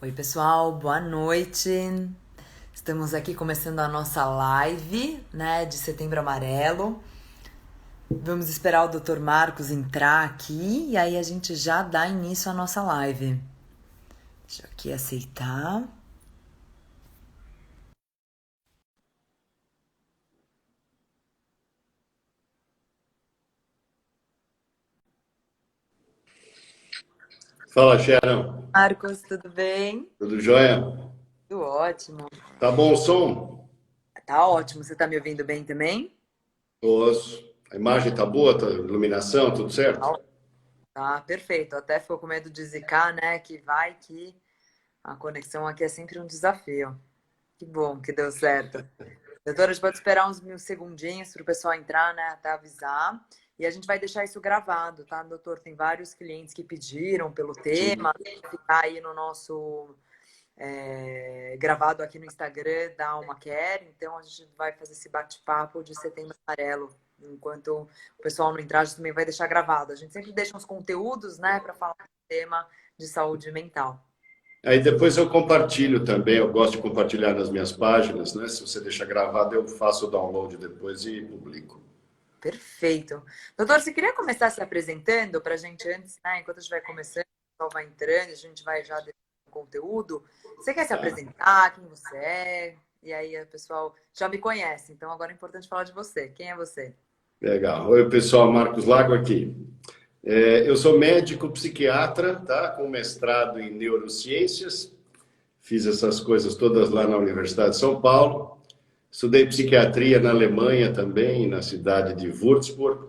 Oi, pessoal, boa noite. Estamos aqui começando a nossa live, né, de Setembro Amarelo. Vamos esperar o Dr. Marcos entrar aqui e aí a gente já dá início à nossa live. Deixa eu aqui aceitar. Fala, Sharon. Marcos, tudo bem? Tudo jóia? Tudo ótimo. Tá bom o som? Tá ótimo. Você tá me ouvindo bem também? Ouço. A imagem tá boa, tá, iluminação, tudo certo? Tá, tá perfeito. Até ficou com medo de zicar, né? Que vai que a conexão aqui é sempre um desafio. Que bom que deu certo. Doutora, a gente pode esperar uns mil segundinhos para o pessoal entrar, né? Até avisar. E a gente vai deixar isso gravado, tá, doutor? Tem vários clientes que pediram pelo Sim. tema, ficar aí no nosso gravado aqui no Instagram da Alma Care. Então a gente vai fazer esse bate-papo de Setembro Amarelo. Enquanto o pessoal não entrar, a gente também vai deixar gravado. A gente sempre deixa uns conteúdos, né, para falar do tema de saúde mental. Aí depois eu compartilho também, eu gosto de compartilhar nas minhas páginas, né? Se você deixar gravado, eu faço o download depois e publico. Perfeito. Doutor, você queria começar se apresentando para a gente antes, né? Enquanto a gente vai começando, o pessoal vai entrando, a gente vai já dando conteúdo. Você quer se Tá. apresentar, quem você é? E aí o pessoal já me conhece, então agora é importante falar de você. Quem é você? Legal. Oi, pessoal, Marcos Lago aqui. Eu sou médico psiquiatra, tá? Com mestrado em neurociências. Fiz essas coisas todas lá na Universidade de São Paulo. Estudei psiquiatria na Alemanha também, na cidade de Würzburg.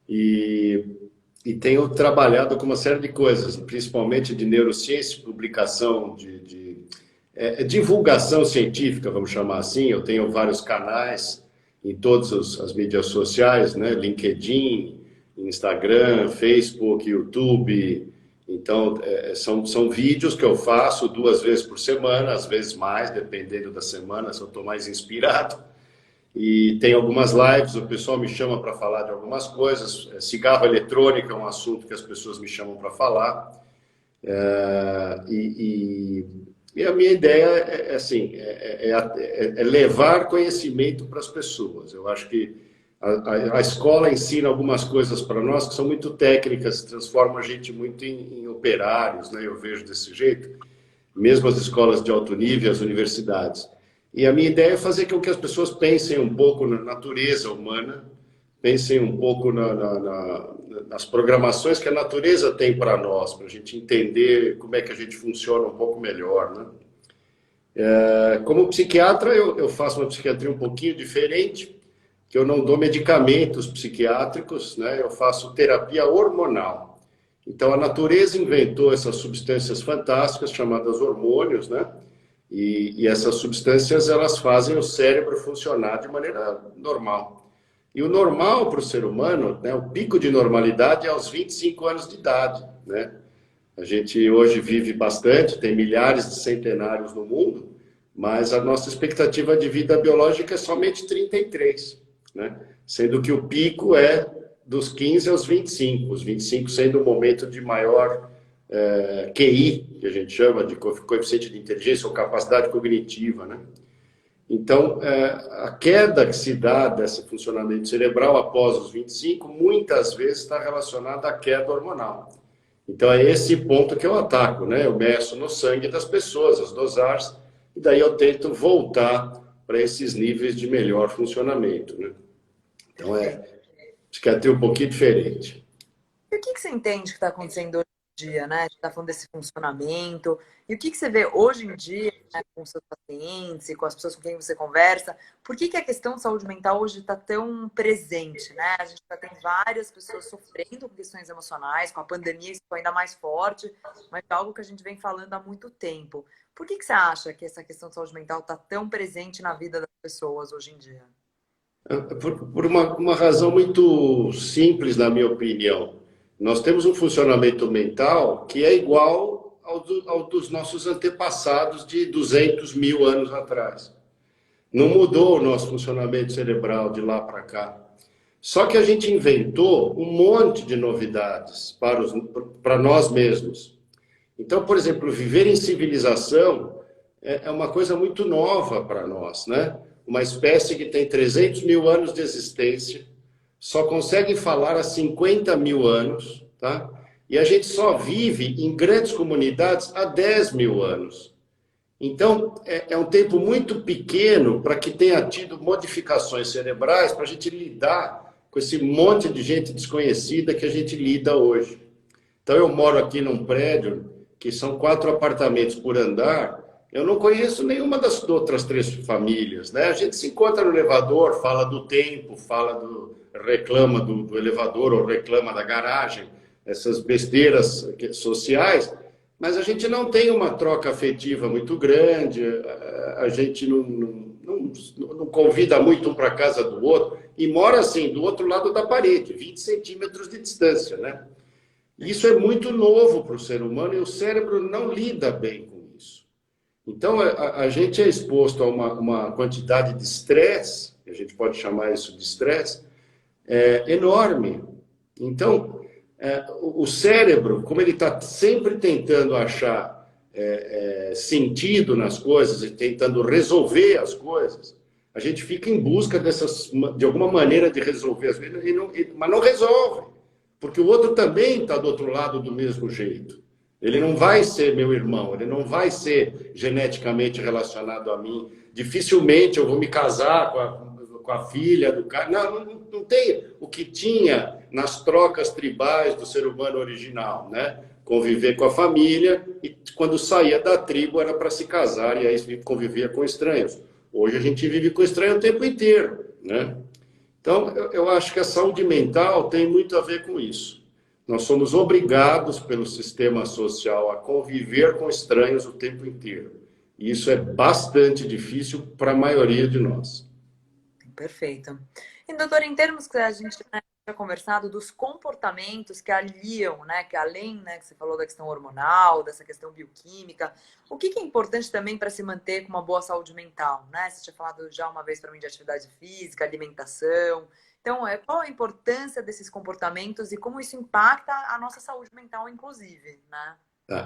E, e tenho trabalhado com uma série de coisas, principalmente de neurociência, publicação de divulgação científica, vamos chamar assim. Eu tenho vários canais em todas as mídias sociais, né? LinkedIn, Instagram, Facebook, YouTube. Então, são vídeos que eu faço 2 vezes por semana, às vezes mais, dependendo da semana, se eu estou mais inspirado. E tem algumas lives, o pessoal me chama para falar de algumas coisas. Cigarro eletrônico é um assunto que as pessoas me chamam para falar. É, e, e a minha ideia é levar conhecimento para as pessoas. Eu acho que a escola ensina algumas coisas para nós que são muito técnicas, transforma a gente muito em operários, né? Eu vejo desse jeito, mesmo as escolas de alto nível, as universidades. E a minha ideia é fazer com que as pessoas pensem um pouco na natureza humana, pensem um pouco nas programações que a natureza tem para nós, para a gente entender como é que a gente funciona um pouco melhor, né? Como psiquiatra, eu faço uma psiquiatria um pouquinho diferente, que eu não dou medicamentos psiquiátricos, né? Eu faço terapia hormonal. Então, a natureza inventou essas substâncias fantásticas chamadas hormônios, né? E essas substâncias, elas fazem o cérebro funcionar de maneira normal. E o normal para o ser humano, né, o pico de normalidade é aos 25 anos de idade, né? A gente hoje vive bastante, tem milhares de centenários no mundo, mas a nossa expectativa de vida biológica é somente 33, né? Sendo que o pico é dos 15 aos 25, os 25 sendo o momento de maior QI, que a gente chama de coeficiente de inteligência ou capacidade cognitiva, né? Então, a queda que se dá desse funcionamento cerebral após os 25, muitas vezes está relacionada à queda hormonal. Então, é esse ponto que eu ataco, né? Eu meço no sangue das pessoas as dosagens, e daí eu tento voltar para esses níveis de melhor funcionamento, né? Então, Perfeito. psiquiatria um pouquinho diferente. E o que você entende que está acontecendo hoje em dia, né? A gente está falando desse funcionamento. E o que você vê hoje em dia, né, com os seus pacientes e com as pessoas com quem você conversa? Por que a questão de saúde mental hoje está tão presente, né? A gente está tendo várias pessoas sofrendo com questões emocionais, com a pandemia isso ficou ainda mais forte, mas é algo que a gente vem falando há muito tempo. Por que você acha que essa questão de saúde mental está tão presente na vida das pessoas hoje em dia? Por uma razão muito simples, na minha opinião. Nós temos um funcionamento mental que é igual ao dos nossos antepassados de 200 mil anos atrás. Não mudou o nosso funcionamento cerebral de lá para cá. Só que a gente inventou um monte de novidades para nós mesmos. Então, por exemplo, viver em civilização é uma coisa muito nova para nós, né? Uma espécie que tem 300 mil anos de existência, só consegue falar há 50 mil anos, tá? E a gente só vive em grandes comunidades há 10 mil anos. Então, é um tempo muito pequeno para que tenha tido modificações cerebrais para a gente lidar com esse monte de gente desconhecida que a gente lida hoje. Então, eu moro aqui num prédio que são 4 apartamentos por andar. Eu não conheço nenhuma das outras 3 famílias, né? A gente se encontra no elevador, fala do tempo, reclama do elevador ou reclama da garagem, essas besteiras sociais, mas a gente não tem uma troca afetiva muito grande, a gente não convida muito um para casa do outro, e mora assim, do outro lado da parede, 20 centímetros de distância, né? Isso é muito novo para o ser humano e o cérebro não lida bem com isso. Então, a gente é exposto a uma quantidade de estresse, a gente pode chamar isso de estresse, enorme. Então, o cérebro, como ele está sempre tentando achar sentido nas coisas e tentando resolver as coisas, a gente fica em busca de alguma maneira de resolver as coisas, mas não resolve, porque o outro também está do outro lado do mesmo jeito. Ele não vai ser meu irmão, ele não vai ser geneticamente relacionado a mim. Dificilmente eu vou me casar com a filha do cara. Não tem o que tinha nas trocas tribais do ser humano original, né? Conviver com a família e quando saía da tribo era para se casar e aí convivia com estranhos. Hoje a gente vive com estranho o tempo inteiro, né? Então, eu acho que a saúde mental tem muito a ver com isso. Nós somos obrigados pelo sistema social a conviver com estranhos o tempo inteiro. E isso é bastante difícil para a maioria de nós. Perfeito. E, doutor, em termos que a gente tinha conversado dos comportamentos que aliam, né, que além, né, que você falou da questão hormonal, dessa questão bioquímica, o que é importante também para se manter com uma boa saúde mental, né? Você tinha falado já uma vez para mim de atividade física, alimentação. Então, qual a importância desses comportamentos e como isso impacta a nossa saúde mental, inclusive, né?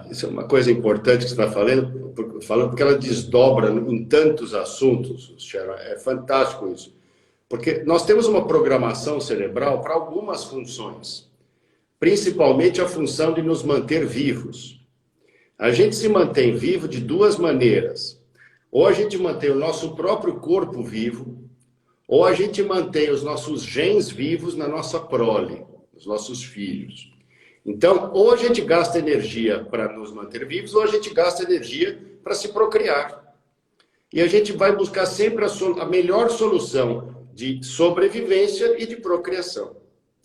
Isso é uma coisa importante que você está falando porque ela desdobra em tantos assuntos, Sharon. É fantástico isso. Porque nós temos uma programação cerebral para algumas funções, principalmente a função de nos manter vivos. A gente se mantém vivo de 2 maneiras. Ou a gente mantém o nosso próprio corpo vivo, ou a gente mantém os nossos genes vivos na nossa prole, os nossos filhos. Então, ou a gente gasta energia para nos manter vivos, ou a gente gasta energia para se procriar. E a gente vai buscar sempre a melhor solução de sobrevivência e de procriação.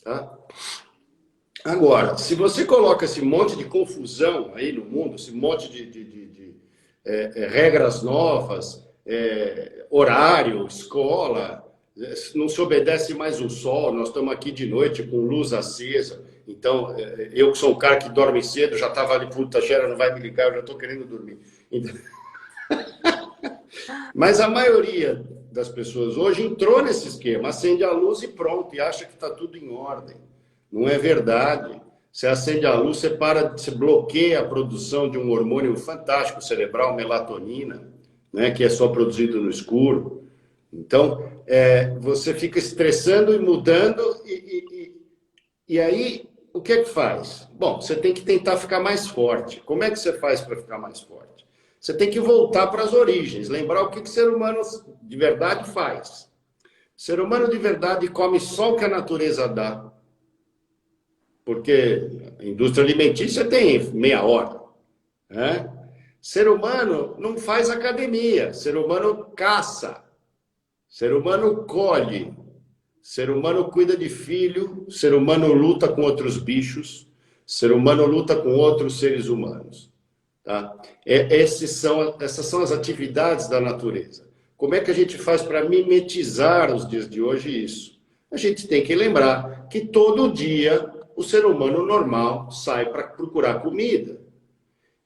Tá? Agora, se você coloca esse monte de confusão aí no mundo, esse monte de regras novas, horário, escola, não se obedece mais o sol, nós estamos aqui de noite com luz acesa, então eu que sou um cara que dorme cedo, já estava ali, puta, Xera, não vai me ligar, eu já estou querendo dormir. Então... Mas a maioria das pessoas hoje entrou nesse esquema, acende a luz e pronto, e acha que está tudo em ordem. Não é verdade. Você acende a luz, você bloqueia a produção de um hormônio fantástico cerebral, melatonina, né, que é só produzido no escuro. Então, você fica estressando e mudando, e aí, o que é que faz? Bom, você tem que tentar ficar mais forte. Como é que você faz para ficar mais forte? Você tem que voltar para as origens, lembrar o que o ser humano de verdade faz. O ser humano de verdade come só o que a natureza dá. Porque a indústria alimentícia tem meia hora. Né? Ser humano não faz academia, ser humano caça, ser humano colhe, ser humano cuida de filho, ser humano luta com outros bichos, ser humano luta com outros seres humanos. Tá? Essas são as atividades da natureza. Como é que a gente faz para mimetizar os dias de hoje isso? A gente tem que lembrar que todo dia o ser humano normal sai para procurar comida.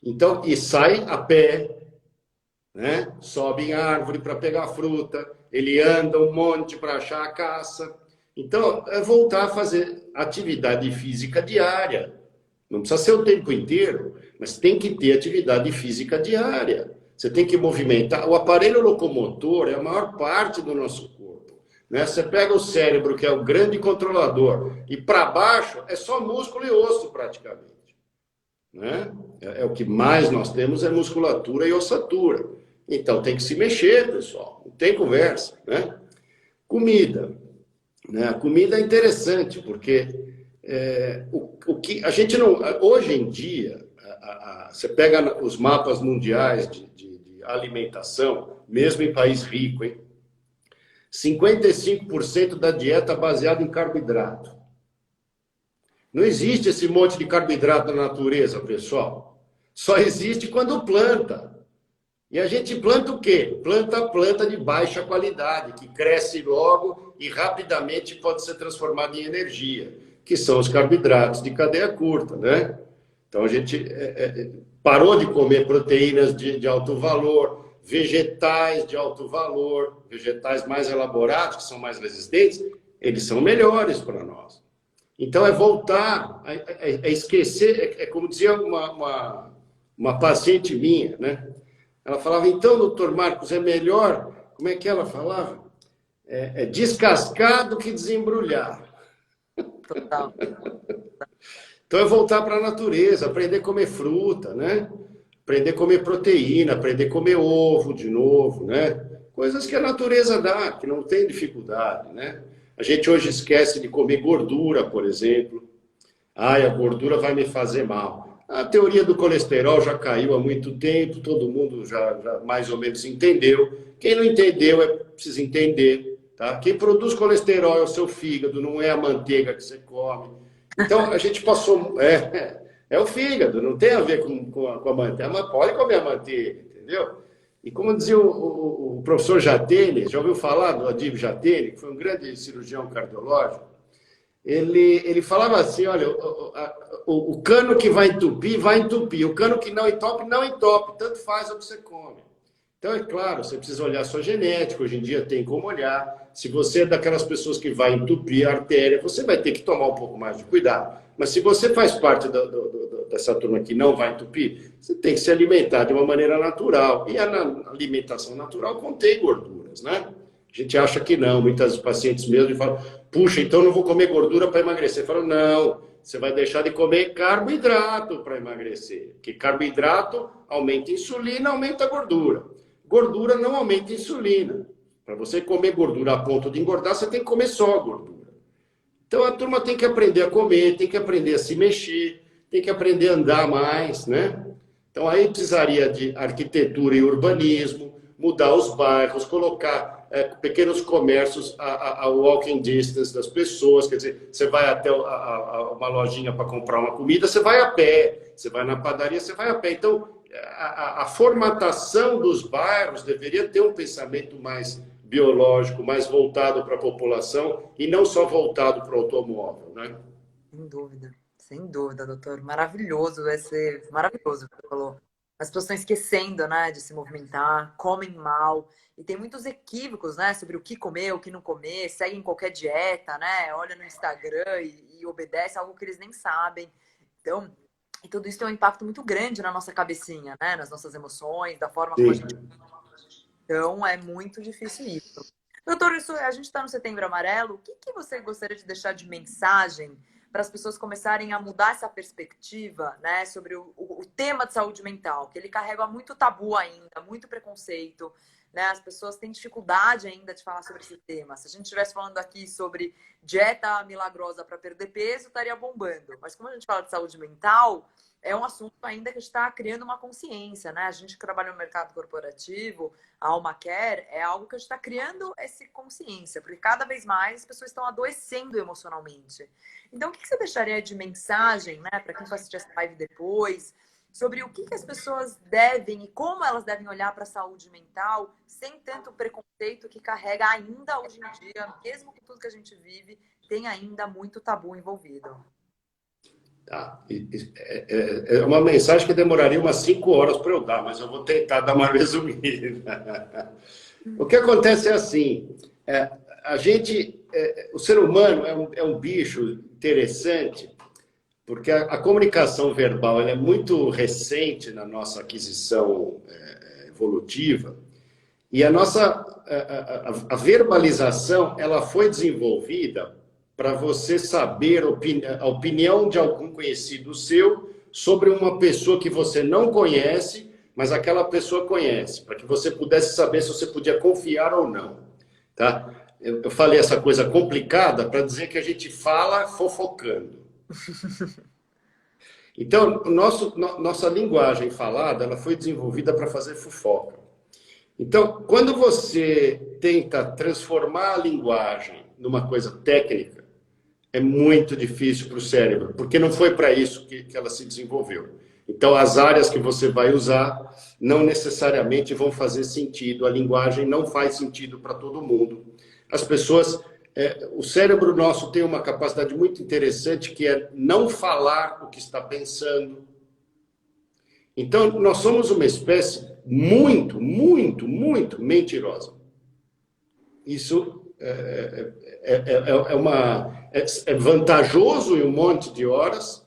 Então, e sai a pé, né? Sobe em árvore para pegar fruta, ele anda um monte para achar a caça. Então, é voltar a fazer atividade física diária. Não precisa ser o tempo inteiro, mas tem que ter atividade física diária. Você tem que movimentar. O aparelho locomotor é a maior parte do nosso corpo, né? Você pega o cérebro, que é o grande controlador, e para baixo é só músculo e osso praticamente, né? É o que mais nós temos é musculatura e ossatura. Então tem que se mexer, pessoal. Não tem conversa, né? Comida, né? A comida é interessante porque o que a gente não hoje em dia você pega os mapas mundiais de alimentação, mesmo em país rico, hein? 55% da dieta baseada em carboidrato. Não existe esse monte de carboidrato na natureza, pessoal. Só existe quando planta. E a gente planta o quê? Planta de baixa qualidade, que cresce logo e rapidamente pode ser transformada em energia, que são os carboidratos de cadeia curta, né? Então a gente parou de comer proteínas de alto valor, vegetais de alto valor, vegetais mais elaborados, que são mais resistentes, eles são melhores para nós. Então é voltar, esquecer, como dizia uma paciente minha, né? Ela falava, então, doutor Marcos, é melhor, como é que ela falava? Descascar do que desembrulhar. Total. Então é voltar para a natureza, aprender a comer fruta, né? Aprender a comer proteína, aprender a comer ovo de novo, né? Coisas que a natureza dá, que não tem dificuldade, né? A gente hoje esquece de comer gordura, por exemplo. Ai, a gordura vai me fazer mal. A teoria do colesterol já caiu há muito tempo, todo mundo já mais ou menos entendeu. Quem não entendeu, precisa entender. Tá? Quem produz colesterol é o seu fígado, não é a manteiga que você come. Então, a gente passou... É o fígado, não tem a ver com a manteiga. Mas pode comer a manteiga, entendeu? E como dizia o professor Jatene, já ouviu falar do Adib Jatene, que foi um grande cirurgião cardiológico? Ele falava assim, olha, o cano que vai entupir. O cano que não entope. Tanto faz o que você come. Então, é claro, você precisa olhar a sua genética. Hoje em dia tem como olhar. Se você é daquelas pessoas que vai entupir a artéria, você vai ter que tomar um pouco mais de cuidado. Mas se você faz parte dessa turma que não vai entupir, você tem que se alimentar de uma maneira natural. E a alimentação natural contém gorduras, né? A gente acha que não. Muitas pacientes mesmo falam, puxa, então não vou comer gordura para emagrecer. Falam, não, você vai deixar de comer carboidrato para emagrecer. Porque carboidrato aumenta a insulina, aumenta a gordura. Gordura não aumenta a insulina. Para você comer gordura a ponto de engordar, você tem que comer só gordura. Então a turma tem que aprender a comer, tem que aprender a se mexer, tem que aprender a andar mais, né? Então aí precisaria de arquitetura e urbanismo, mudar os bairros, colocar pequenos comércios a walking distance das pessoas, quer dizer, você vai até uma lojinha para comprar uma comida, você vai a pé, você vai na padaria, você vai a pé. Então, a formatação dos bairros deveria ter um pensamento mais biológico, mais voltado para a população e não só voltado para o automóvel, né? Sem dúvida, doutor. Maravilhoso, vai ser maravilhoso o que você falou. As pessoas estão esquecendo, né, de se movimentar, comem mal. E tem muitos equívocos, né, sobre o que comer, o que não comer, seguem qualquer dieta, né, olha no Instagram e obedece a algo que eles nem sabem. Então, e tudo isso tem um impacto muito grande na nossa cabecinha, né, nas nossas emoções, da forma como a gente... Então, é muito difícil isso. Doutor, a gente está no Setembro Amarelo. O que você gostaria de deixar de mensagem para as pessoas começarem a mudar essa perspectiva, né, sobre o tema de saúde mental, que ele carrega muito tabu ainda, muito preconceito, né? As pessoas têm dificuldade ainda de falar sobre esse tema. Se a gente estivesse falando aqui sobre dieta milagrosa para perder peso, estaria bombando. Mas como a gente fala de saúde mental, é um assunto ainda que está criando uma consciência, né? A gente que trabalha no mercado corporativo, a Alma Care, é algo que a gente está criando essa consciência, porque cada vez mais as pessoas estão adoecendo emocionalmente. Então, o que você deixaria de mensagem, né, para quem vai assistir essa live depois, sobre o que as pessoas devem e como elas devem olhar para a saúde mental sem tanto preconceito que carrega ainda hoje em dia, mesmo com tudo que a gente vive, tem ainda muito tabu envolvido. Tá. É uma mensagem que demoraria umas 5 horas para eu dar, mas eu vou tentar dar uma resumida. O que acontece é assim, o ser humano é um bicho interessante, Porque a comunicação verbal ela é muito recente na nossa aquisição evolutiva, e a verbalização ela foi desenvolvida para você saber a opinião de algum conhecido seu sobre uma pessoa que você não conhece, mas aquela pessoa conhece, para que você pudesse saber se você podia confiar ou não. Tá? Eu falei essa coisa complicada para dizer que a gente fala fofocando. Então, nossa linguagem falada ela foi desenvolvida para fazer fofoca. Então, quando você tenta transformar a linguagem numa coisa técnica, é muito difícil para o cérebro, porque não foi para isso que ela se desenvolveu. Então, as áreas que você vai usar não necessariamente vão fazer sentido. A linguagem não faz sentido para todo mundo. As pessoas... o cérebro nosso tem uma capacidade muito interessante, que é não falar o que está pensando. Então, nós somos uma espécie muito, muito, muito mentirosa. Isso é vantajoso em um monte de horas,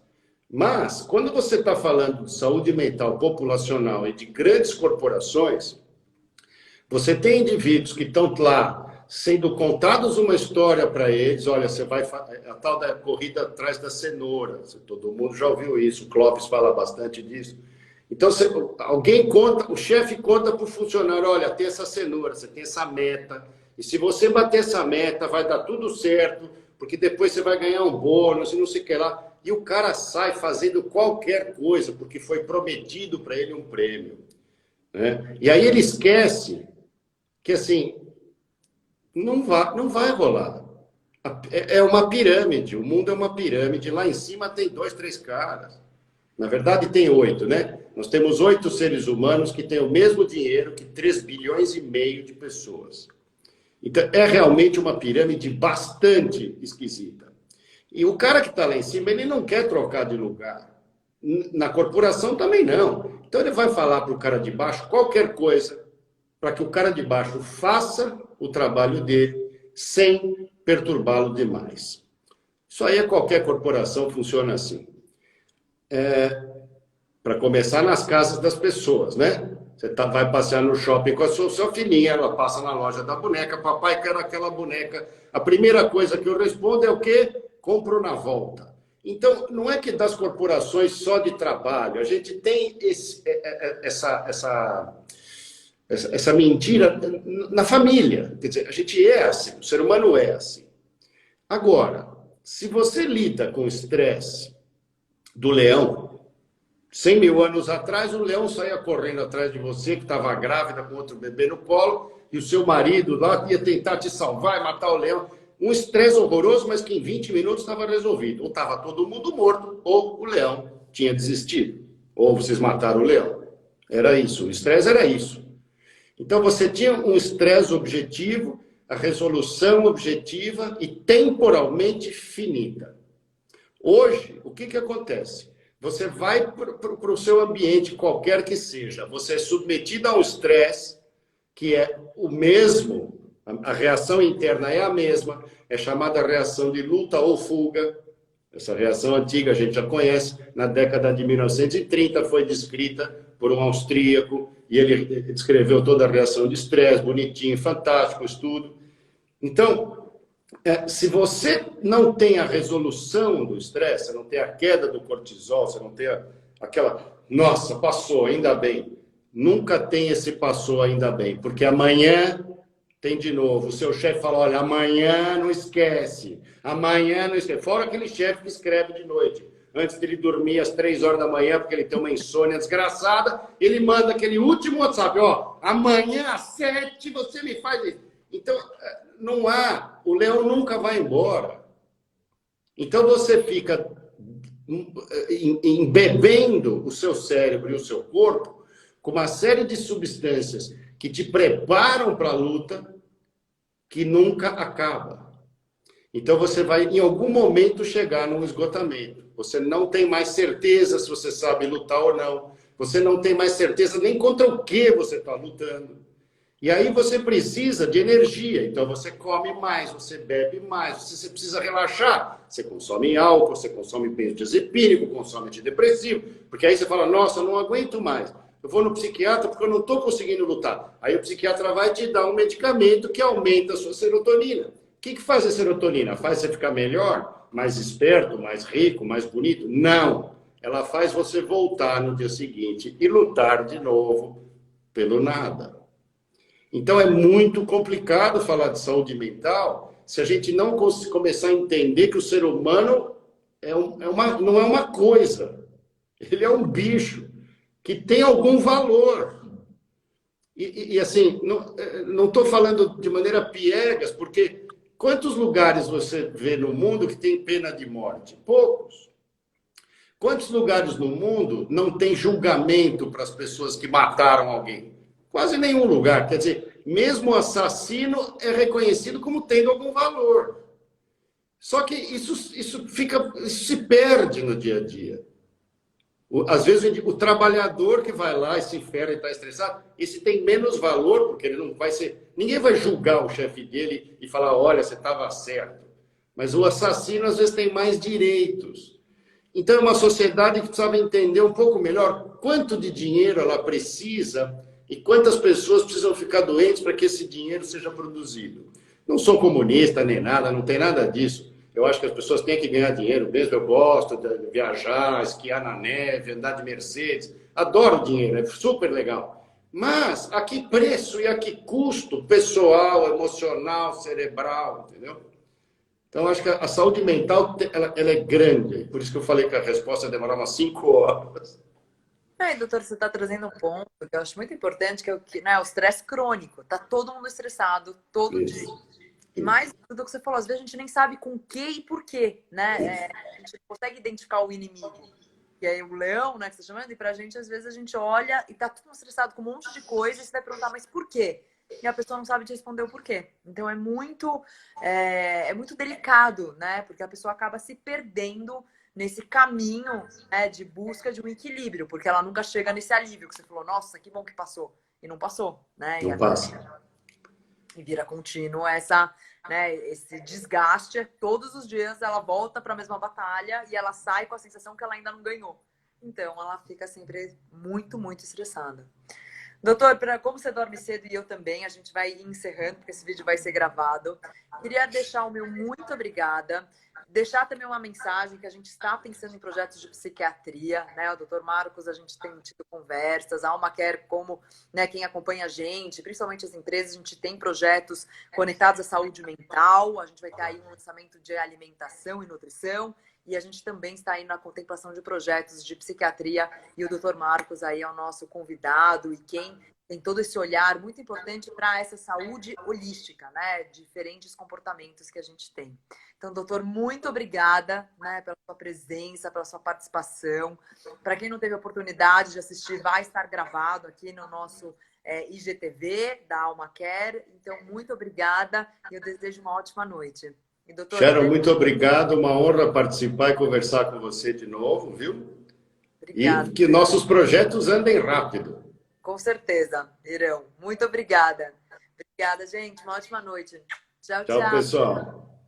mas quando você está falando de saúde mental populacional e de grandes corporações, você tem indivíduos que estão lá sendo contados uma história para eles. Olha, você vai a tal da corrida atrás da cenoura. Todo mundo já ouviu isso. O Clóvis fala bastante disso. Então, alguém conta, o chefe conta para o funcionário: olha, tem essa cenoura, você tem essa meta. E se você bater essa meta, vai dar tudo certo, porque depois você vai ganhar um bônus e não sei o que lá. E o cara sai fazendo qualquer coisa, porque foi prometido para ele um prêmio. Né? E aí ele esquece que, assim, não vai rolar. É uma pirâmide, o mundo é uma pirâmide. Lá em cima tem 2, 3 caras. Na verdade, tem 8, né? Nós temos 8 seres humanos que têm o mesmo dinheiro que 3,5 bilhões de pessoas. Então, é realmente uma pirâmide bastante esquisita. E o cara que está lá em cima, ele não quer trocar de lugar. Na corporação também não. Então, ele vai falar para o cara de baixo qualquer coisa para que o cara de baixo faça o trabalho dele sem perturbá-lo demais. Isso aí, qualquer corporação funciona assim. Para começar, nas casas das pessoas, né? Você vai passear no shopping com a sua filhinha, ela passa na loja da boneca: papai, quero aquela boneca. A primeira coisa que eu respondo é o quê? Compro na volta. Então, não é que das corporações só de trabalho. A gente tem essa mentira na família. Quer dizer, a gente é assim, o ser humano é assim. Agora, se você lida com o estresse do leão, 100 mil anos atrás, o leão saía correndo atrás de você, que estava grávida com outro bebê no colo, e o seu marido lá ia tentar te salvar e matar o leão. Um estresse horroroso, mas que em 20 minutos estava resolvido. Ou estava todo mundo morto, ou o leão tinha desistido. Ou vocês mataram o leão. Era isso, o estresse era isso. Então você tinha um estresse objetivo, a resolução objetiva e temporalmente finita. Hoje, o que acontece? Você vai para o seu ambiente, qualquer que seja, você é submetido a um estresse que é o mesmo, a reação interna é a mesma, é chamada reação de luta ou fuga. Essa reação antiga a gente já conhece, na década de 1930 foi descrita por um austríaco, e ele descreveu toda a reação de estresse, bonitinho, fantástico, estudo. Então, se você não tem a resolução do estresse, você não tem a queda do cortisol, você não tem aquela, nossa, passou, ainda bem. Nunca tem esse passou, ainda bem, porque amanhã tem de novo. O seu chefe fala: olha, amanhã não esquece. Amanhã não esquece. Fora aquele chefe que escreve de noite, antes de ele dormir às 3 horas da manhã, porque ele tem uma insônia desgraçada, ele manda aquele último WhatsApp: ó, amanhã às 7 você me faz isso. Então, não há, o leão nunca vai embora. Então você fica embebendo o seu cérebro e o seu corpo com uma série de substâncias que te preparam para a luta, que nunca acaba. Então você vai, em algum momento, chegar num esgotamento. Você não tem mais certeza se você sabe lutar ou não. Você não tem mais certeza nem contra o que você está lutando. E aí você precisa de energia, então você come mais, você bebe mais, você precisa relaxar, você consome álcool, você consome benzodiazepínico, consome antidepressivo, porque aí você fala, nossa, eu não aguento mais, eu vou no psiquiatra porque eu não estou conseguindo lutar. Aí o psiquiatra vai te dar um medicamento que aumenta a sua serotonina. O que faz a serotonina? Faz você ficar melhor, mais esperto, mais rico, mais bonito? Não, ela faz você voltar no dia seguinte e lutar de novo pelo nada. Então é muito complicado falar de saúde mental se a gente não começar a entender que o ser humano não é uma coisa, ele é um bicho que tem algum valor. E assim, não estou falando de maneira piegas, porque quantos lugares você vê no mundo que tem pena de morte? Poucos. Quantos lugares no mundo não tem julgamento para as pessoas que mataram alguém? Quase nenhum lugar. Quer dizer, mesmo o assassino é reconhecido como tendo algum valor. Só que isso se perde no dia a dia. Às vezes o trabalhador que vai lá e se ferra e está estressado, esse tem menos valor, porque ele não vai ser. Ninguém vai julgar o chefe dele e falar, olha, você estava certo. Mas o assassino às vezes tem mais direitos. Então é uma sociedade que precisava entender um pouco melhor quanto de dinheiro ela precisa e quantas pessoas precisam ficar doentes para que esse dinheiro seja produzido. Não sou comunista nem nada, não tem nada disso. Eu acho que as pessoas têm que ganhar dinheiro mesmo. Eu gosto de viajar, esquiar na neve, andar de Mercedes. Adoro dinheiro, é super legal. Mas a que preço e a que custo pessoal, emocional, cerebral, entendeu? Então, acho que a saúde mental ela é grande. Por isso que eu falei que a resposta ia demorar umas 5 horas. Doutor, você está trazendo um ponto que eu acho muito importante, que é o estresse crônico. Tá todo mundo estressado, todo dia. Isso. E mais do que você falou, às vezes a gente nem sabe com que e por quê, né? A gente não consegue identificar o inimigo. E aí o leão, né, que você está chamando, e pra gente, às vezes, a gente olha e tá tudo estressado com um monte de coisa, e você vai perguntar, mas por quê? E a pessoa não sabe te responder o porquê. Então é muito delicado, né? Porque a pessoa acaba se perdendo nesse caminho, né, de busca de um equilíbrio, porque ela nunca chega nesse alívio que você falou, nossa, que bom que passou. E não passou, né? Não passa. E vira contínuo né, esse desgaste. Todos os dias ela volta para a mesma batalha e ela sai com a sensação que ela ainda não ganhou. Então ela fica sempre muito, muito estressada. Doutor, como você dorme cedo e eu também, a gente vai encerrando, porque esse vídeo vai ser gravado. Queria deixar o meu muito obrigada. Deixar também uma mensagem que a gente está pensando em projetos de psiquiatria, né? O doutor Marcos, a gente tem tido conversas, a Alma Care, como, né, quem acompanha a gente, principalmente as empresas, a gente tem projetos conectados à saúde mental, a gente vai ter aí um lançamento de alimentação e nutrição, e a gente também está aí na contemplação de projetos de psiquiatria, e o doutor Marcos aí é o nosso convidado, e quem tem todo esse olhar muito importante para essa saúde holística, né? Diferentes comportamentos que a gente tem. Então, doutor, muito obrigada, né, pela sua presença, pela sua participação. Para quem não teve a oportunidade de assistir, vai estar gravado aqui no nosso IGTV da Alma Care. Então, muito obrigada e eu desejo uma ótima noite. E, doutor, Sharon, muito obrigado. Uma honra participar e conversar com você de novo, viu? Obrigada. E que nossos projetos andem rápido. Com certeza, irão. Muito obrigada. Obrigada, gente. Uma ótima noite. Tchau, tchau. Tchau, pessoal.